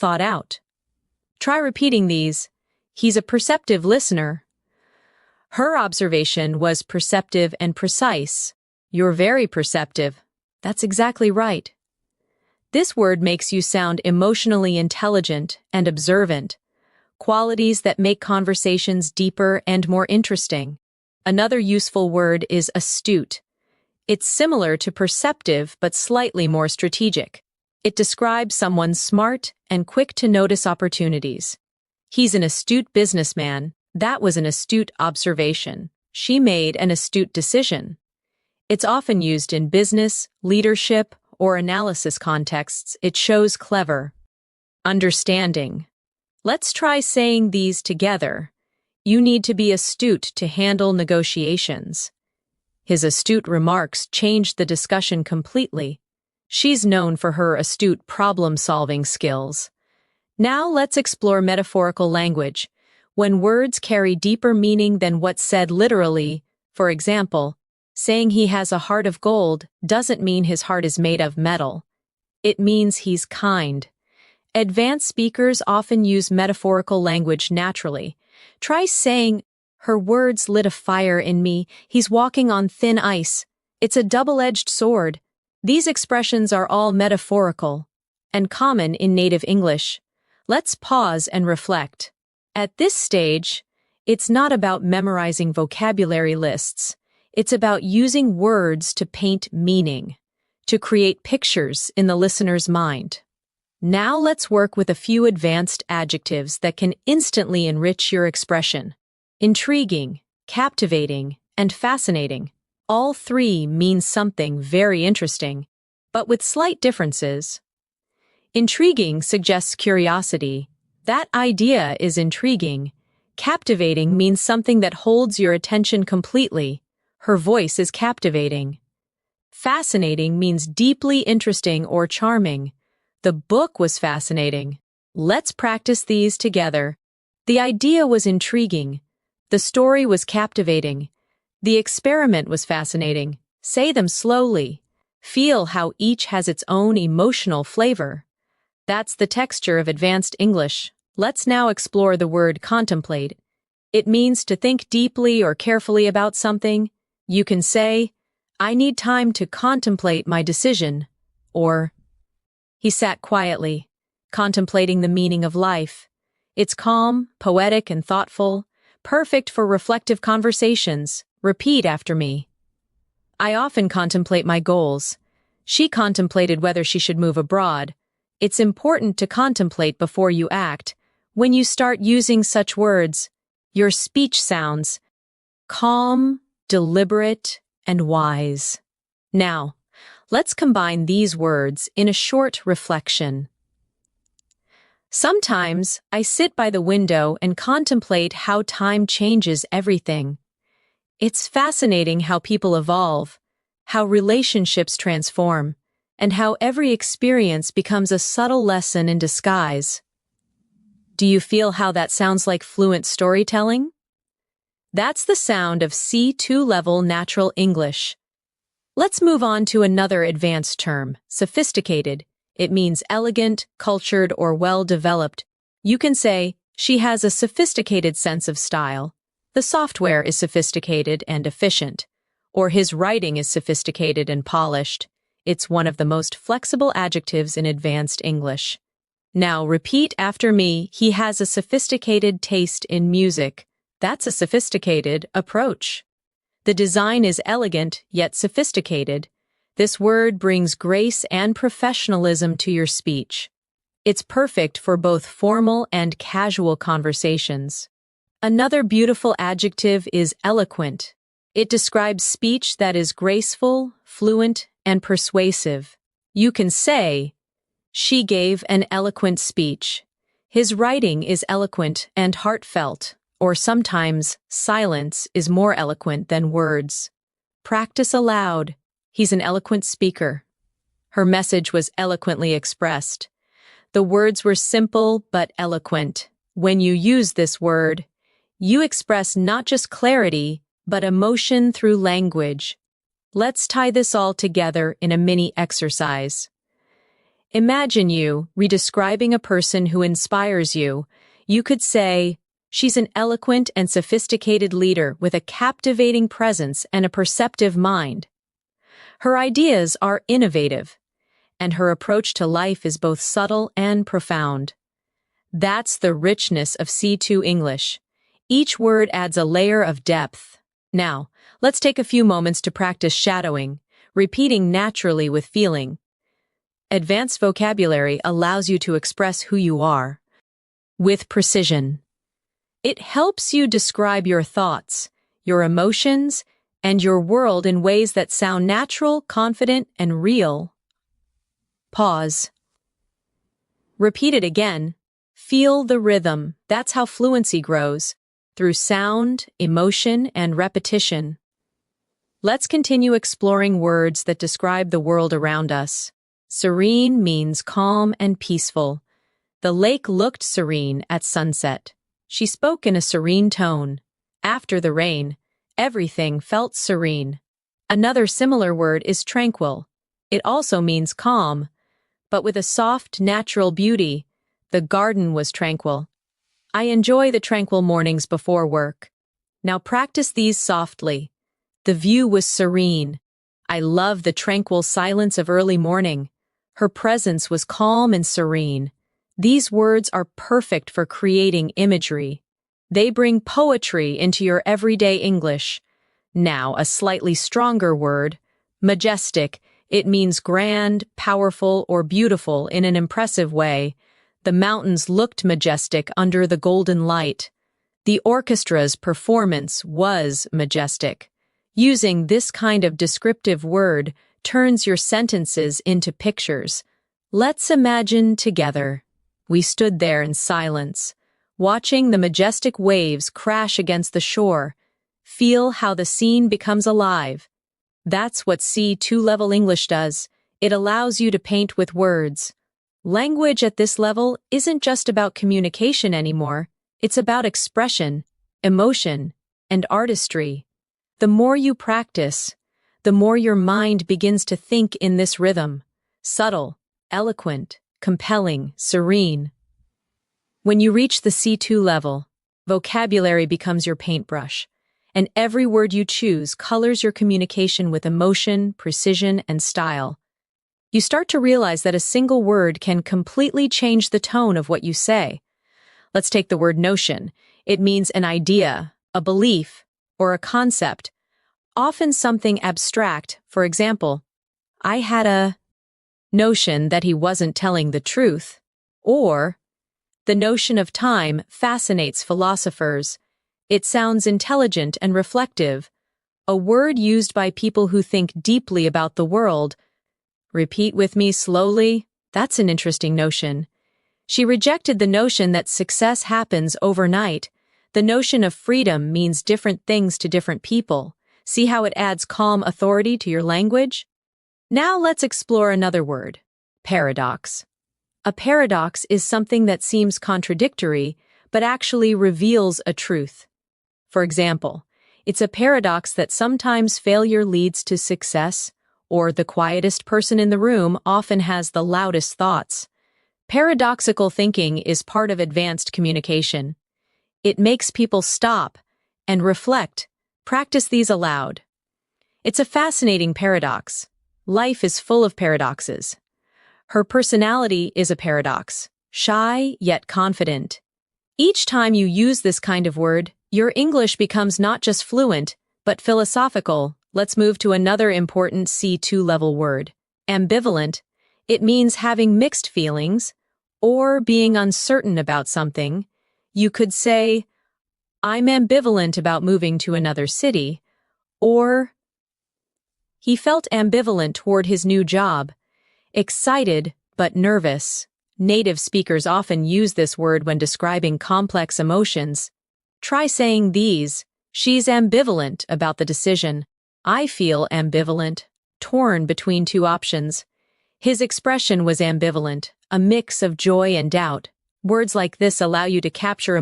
thought out. Try repeating these. He's a perceptive listener. Her observation was perceptive and precise. You're very perceptive. That's exactly right. This word makes you sound emotionally intelligent and observant, qualities that make conversations deeper and more interesting. Another useful word is astute. It's similar to perceptive but slightly more strategic. It describes someone smart and quick to notice opportunities. He's an astute businessman. That was an astute observation. She made an astute decision. It's often used in business, leadership, or analysis contexts. It shows clever. Understanding. Let's try saying these together. You need to be astute to handle negotiations. His astute remarks changed the discussion completely. She's known for her astute problem-solving skills. Now let's explore metaphorical language. When words carry deeper meaning than what's said literally, for example, saying he has a heart of gold doesn't mean his heart is made of metal. It means he's kind. Advanced speakers often use metaphorical language naturally. Try saying, her words lit a fire in me. He's walking on thin ice. It's a double-edged sword. These expressions are all metaphorical and common in native English. Let's pause and reflect. At this stage, it's not about memorizing vocabulary lists. It's about using words to paint meaning, to create pictures in the listener's mind. Now let's work with a few advanced adjectives that can instantly enrich your expression. Intriguing, captivating, and fascinating. All three mean something very interesting, but with slight differences. Intriguing suggests curiosity. That idea is intriguing. Captivating means something that holds your attention completely. Her voice is captivating. Fascinating means deeply interesting or charming. The book was fascinating. Let's practice these together. The idea was intriguing. The story was captivating. The experiment was fascinating. Say them slowly. Feel how each has its own emotional flavor. That's the texture of advanced English. Let's now explore the word contemplate. It means to think deeply or carefully about something. You can say, I need time to contemplate my decision, or he sat quietly, contemplating the meaning of life. It's calm, poetic, and thoughtful, perfect for reflective conversations. Repeat after me. I often contemplate my goals. She contemplated whether she should move abroad. It's important to contemplate before you act. When you start using such words, your speech sounds calm, deliberate, and wise. Now, let's combine these words in a short reflection. Sometimes I sit by the window and contemplate how time changes everything. It's fascinating how people evolve, how relationships transform, and how every experience becomes a subtle lesson in disguise. Do you feel how that sounds like fluent storytelling? That's the sound of C2 level natural English. Let's move on to another advanced term, sophisticated. It means elegant, cultured, or well-developed. You can say, she has a sophisticated sense of style. The software is sophisticated and efficient. Or his writing is sophisticated and polished. It's one of the most flexible adjectives in advanced English. Now repeat after me, he has a sophisticated taste in music. That's a sophisticated approach. The design is elegant, yet sophisticated. This word brings grace and professionalism to your speech. It's perfect for both formal and casual conversations. Another beautiful adjective is eloquent. It describes speech that is graceful, fluent, and persuasive. You can say, she gave an eloquent speech. His writing is eloquent and heartfelt. Or sometimes, silence is more eloquent than words. Practice aloud. He's an eloquent speaker. Her message was eloquently expressed. The words were simple but eloquent. When you use this word, you express not just clarity, but emotion through language. Let's tie this all together in a mini exercise. Imagine you redescribing a person who inspires you. You could say, she's an eloquent and sophisticated leader with a captivating presence and a perceptive mind. Her ideas are innovative, and her approach to life is both subtle and profound. That's the richness of C2 English. Each word adds a layer of depth. Now, let's take a few moments to practice shadowing, repeating naturally with feeling. Advanced vocabulary allows you to express who you are with precision. It helps you describe your thoughts, your emotions, and your world in ways that sound natural, confident, and real. Pause. Repeat it again. Feel the rhythm. That's how fluency grows, through sound, emotion, and repetition. Let's continue exploring words that describe the world around us. Serene means calm and peaceful. The lake looked serene at sunset. She spoke in a serene tone. After the rain, everything felt serene. Another similar word is tranquil. It also means calm, but with a soft, natural beauty. The garden was tranquil. I enjoy the tranquil mornings before work. Now practice these softly. The view was serene. I love the tranquil silence of early morning. Her presence was calm and serene. These words are perfect for creating imagery. They bring poetry into your everyday English. Now, a slightly stronger word, majestic. It means grand, powerful, or beautiful in an impressive way. The mountains looked majestic under the golden light. The orchestra's performance was majestic. Using this kind of descriptive word turns your sentences into pictures. Let's imagine together. We stood there in silence, watching the majestic waves crash against the shore. Feel how the scene becomes alive. That's what C2 level English does. It allows you to paint with words. Language at this level isn't just about communication anymore. It's about expression, emotion, and artistry. The more you practice, the more your mind begins to think in this rhythm. Subtle, eloquent, compelling, serene. When you reach the C2 level, vocabulary becomes your paintbrush, and every word you choose colors your communication with emotion, precision, and style. You start to realize that a single word can completely change the tone of what you say. Let's take the word notion. It means an idea, a belief, or a concept, often something abstract. For example, I had a notion that he wasn't telling the truth, or the notion of time fascinates philosophers. It sounds intelligent and reflective, a word used by people who think deeply about the world. Repeat with me slowly. That's an interesting notion. She rejected the notion that success happens overnight. The notion of freedom means different things to different people. See how it adds calm authority to your language? Now let's explore another word, paradox. A paradox is something that seems contradictory, but actually reveals a truth. For example, it's a paradox that sometimes failure leads to success, or the quietest person in the room often has the loudest thoughts. Paradoxical thinking is part of advanced communication. It makes people stop and reflect. Practice these aloud. It's a fascinating paradox. Life is full of paradoxes. Her personality is a paradox, shy yet confident. Each time you use this kind of word, your English becomes not just fluent, but philosophical. Let's move to another important C2 level word, ambivalent. It means having mixed feelings or being uncertain about something. You could say, I'm ambivalent about moving to another city, or he felt ambivalent toward his new job, excited but nervous. Native speakers often use this word when describing complex emotions. Try saying these. She's ambivalent about the decision. I feel ambivalent, torn between two options. His expression was ambivalent, a mix of joy and doubt. Words like this allow you to capture